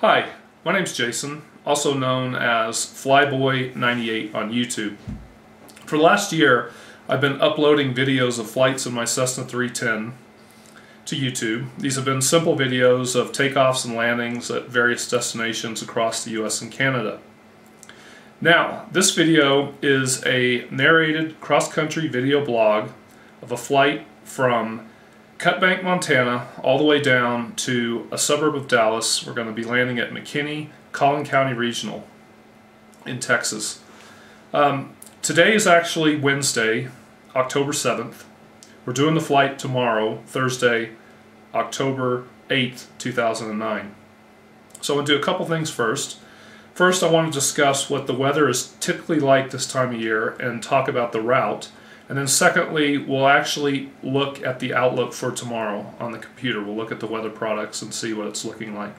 Hi, my name's Jason, also known as Flyboy98 on YouTube. For the last year, I've been uploading videos of flights in my Cessna 310 to YouTube. These have been simple videos of takeoffs and landings at various destinations across the US and Canada. Now, this video is a narrated cross-country video blog of a flight from Cut Bank, Montana, all the way down to a suburb of Dallas. We're going to be landing at McKinney, Collin County Regional in Texas. Today is actually Wednesday, October 7th. We're doing the flight tomorrow, Thursday, October 8th, 2009. So I'm going to do a couple things first. First, I want to discuss what the weather is typically like this time of year and talk about the route. And then secondly, we'll actually look at the outlook for tomorrow on the computer. We'll look at the weather products and see what it's looking like.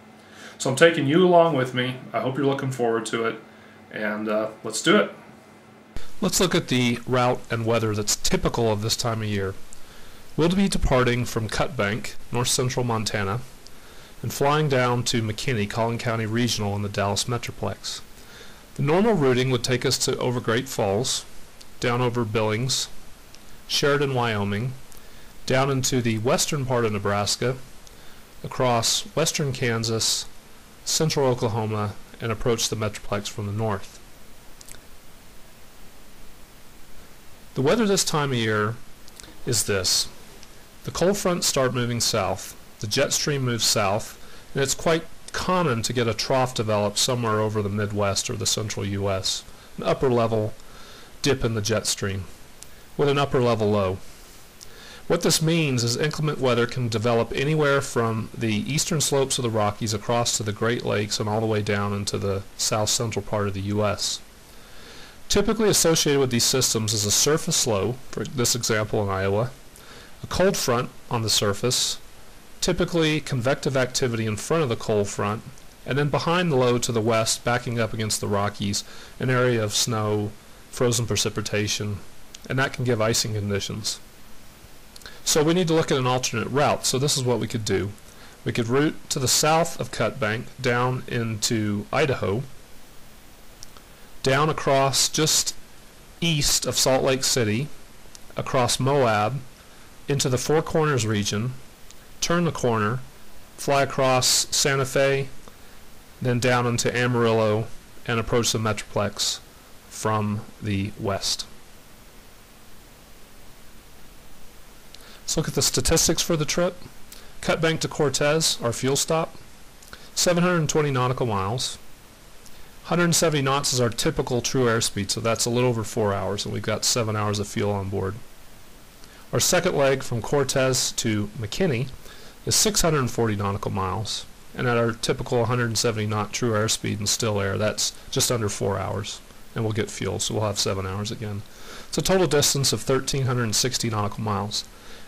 So I'm taking you along with me. I hope you're looking forward to it. And let's do it. Let's look at the route and weather that's typical of this time of year. We'll be departing from Cut Bank, north central Montana, and flying down to McKinney, Collin County Regional in the Dallas Metroplex. The normal routing would take us to over Great Falls, down over Billings, Sheridan, Wyoming, down into the western part of Nebraska, across western Kansas, central Oklahoma, and approach the Metroplex from the north. The weather this time of year is this. The cold fronts start moving south, the jet stream moves south, and it's quite common to get a trough develop somewhere over the Midwest or the central U.S., an upper level dip in the jet stream with an upper level low. What this means is inclement weather can develop anywhere from the eastern slopes of the Rockies across to the Great Lakes and all the way down into the south central part of the U.S. Typically associated with these systems is a surface low, for this example in Iowa, a cold front on the surface, typically convective activity in front of the cold front, and then behind the low to the west, backing up against the Rockies, an area of snow, frozen precipitation, and that can give icing conditions. So we need to look at an alternate route. So this is what we could do. We could route to the south of Cut Bank down into Idaho, down across just east of Salt Lake City, across Moab, into the Four Corners region, turn the corner, fly across Santa Fe, then down into Amarillo, and approach the Metroplex from the west. Let's look at the statistics for the trip. Cut Bank to Cortez, our fuel stop, 720 nautical miles. 170 knots is our typical true airspeed, so that's a little over 4 hours, and we've got 7 hours of fuel on board. Our second leg from Cortez to McKinney is 640 nautical miles, and at our typical 170 knot true airspeed and still air, that's just under 4 hours, and we'll get fuel, so we'll have 7 hours again. It's a total distance of 1,360 nautical miles.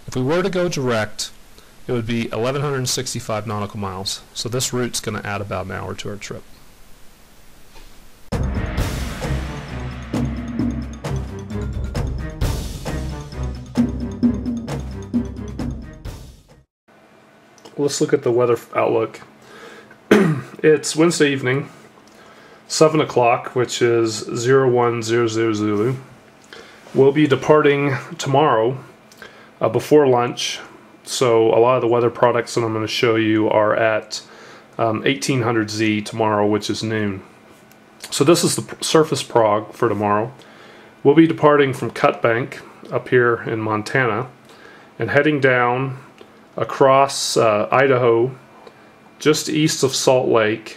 If we were to go direct, it would be 1,165 nautical miles, so this route's going to add about an hour to our trip. Let's look at the weather outlook. It's Wednesday evening, 7 o'clock, which is 0100 Zulu. We'll be departing tomorrow before lunch, so a lot of the weather products that I'm going to show you are at 1800 Z tomorrow, which is noon. So this is the surface prog for tomorrow. We'll be departing from Cut Bank up here in Montana and heading down across Idaho, just east of Salt Lake,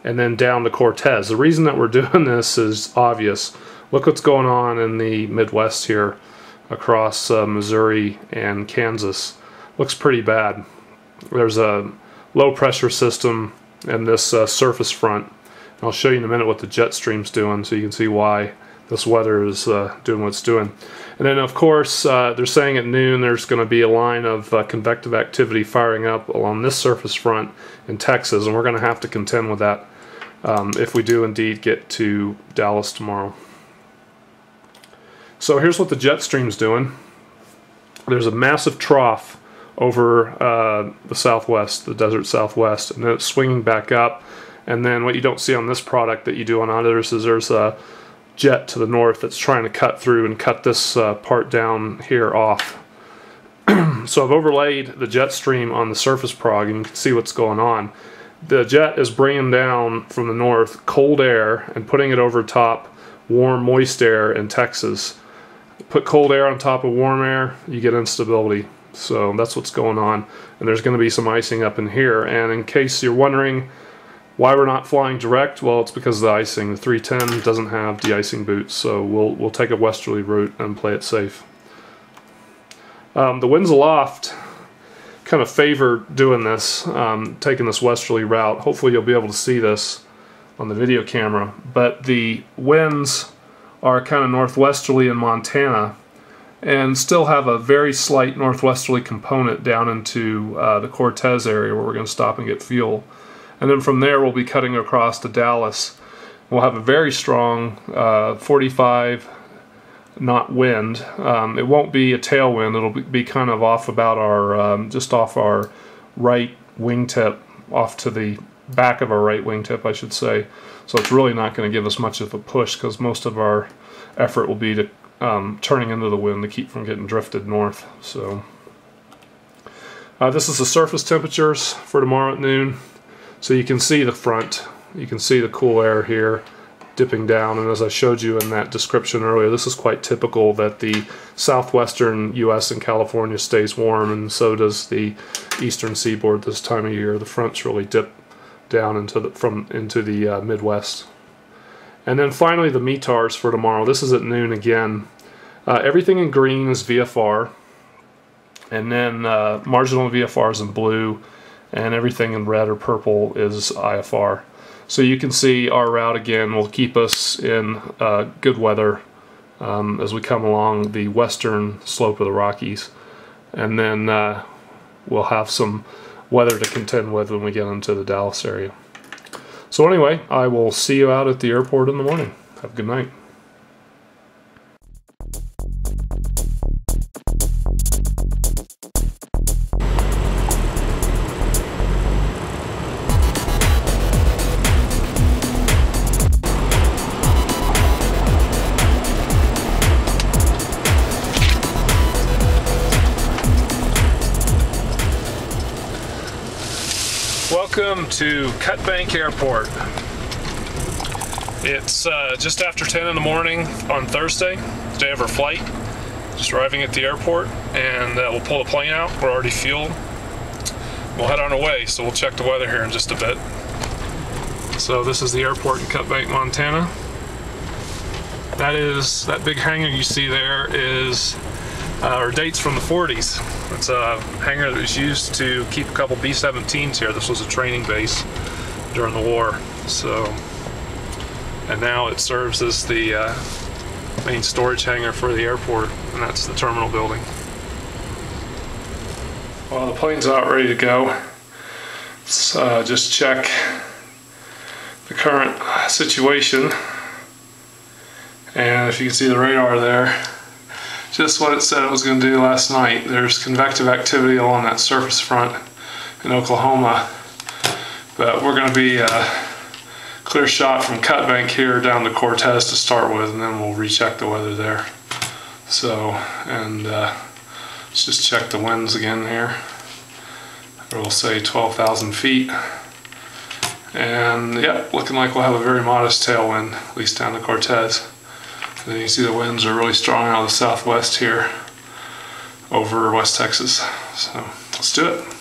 and then down to Cortez. The reason that we're doing this is obvious. Look what's going on in the Midwest here across Missouri and Kansas. Looks pretty bad. There's a low pressure system and this surface front. I'll show you in a minute what the jet stream's doing so you can see why this weather is doing what it's doing. And then of course they're saying at noon there's going to be a line of convective activity firing up along this surface front in Texas, and we're going to have to contend with that if we do indeed get to Dallas tomorrow. So here's what the jet stream's doing. There's a massive trough over the southwest, the desert southwest, and then it's swinging back up, And then what you don't see on this product that you do on others is there's a jet to the north that's trying to cut through and cut this part down here off. So I've overlaid the jet stream on the surface prog, and you can see what's going on. The jet is bringing down from the north cold air and putting it over top warm, moist air in Texas. Put cold air on top of warm air, you get instability. So that's what's going on. And there's going to be some icing up in here. And in case you're wondering why we're not flying direct, well, it's because of the icing. The 310 doesn't have de-icing boots, so we'll take a westerly route and play it safe. The winds aloft kind of favor doing this, taking this westerly route. Hopefully you'll be able to see this on the video camera, but the winds are kind of northwesterly in Montana and still have a very slight northwesterly component down into the Cortez area where we're going to stop and get fuel. And then from there we'll be cutting across to Dallas. We'll have a very strong 45 knot wind. It won't be a tailwind, it'll be kind of off about our, just off our right wingtip, off to the back of our right wingtip I should say. So it's really not going to give us much of a push because most of our effort will be to turning into the wind to keep from getting drifted north. So this is the surface temperatures for tomorrow at noon. So you can see the front, you can see the cool air here dipping down, and as I showed you in that description earlier, this is quite typical that the southwestern US and California stays warm, and so does the eastern seaboard this time of year. The fronts really dip down into the Midwest. And then finally the METARs for tomorrow. This is at noon again. Everything in green is VFR, and then marginal VFR is in blue, and everything in red or purple is IFR. So you can see our route again will keep us in good weather as we come along the western slope of the Rockies, and then we'll have some weather to contend with when we get into the Dallas area. So anyway, I will see you out at the airport in the morning. Have a good night. Welcome to Cut Bank Airport. It's just after 10 in the morning on Thursday, the day of our flight. Just arriving at the airport, and we'll pull the plane out. We're already fueled. We'll head on our way, so we'll check the weather here in just a bit. So this is the airport in Cut Bank, Montana. That big hangar you see there is or dates from the 40s. It's a hangar that was used to keep a couple B-17s here. This was a training base during the war. So, and now it serves as the main storage hangar for the airport, and that's the terminal building. Well, the plane's out ready to go. Let's just check the current situation. And if you can see the radar there, just what it said it was going to do last night. There's convective activity along that surface front in Oklahoma, but we're going to be a clear shot from Cut Bank here down to Cortez to start with, and then we'll recheck the weather there. So, and let's just check the winds again here. We'll say 12,000 feet, and yeah, looking like we'll have a very modest tailwind, at least down to Cortez. And then you see the winds are really strong out of the southwest here over West Texas. So let's do it.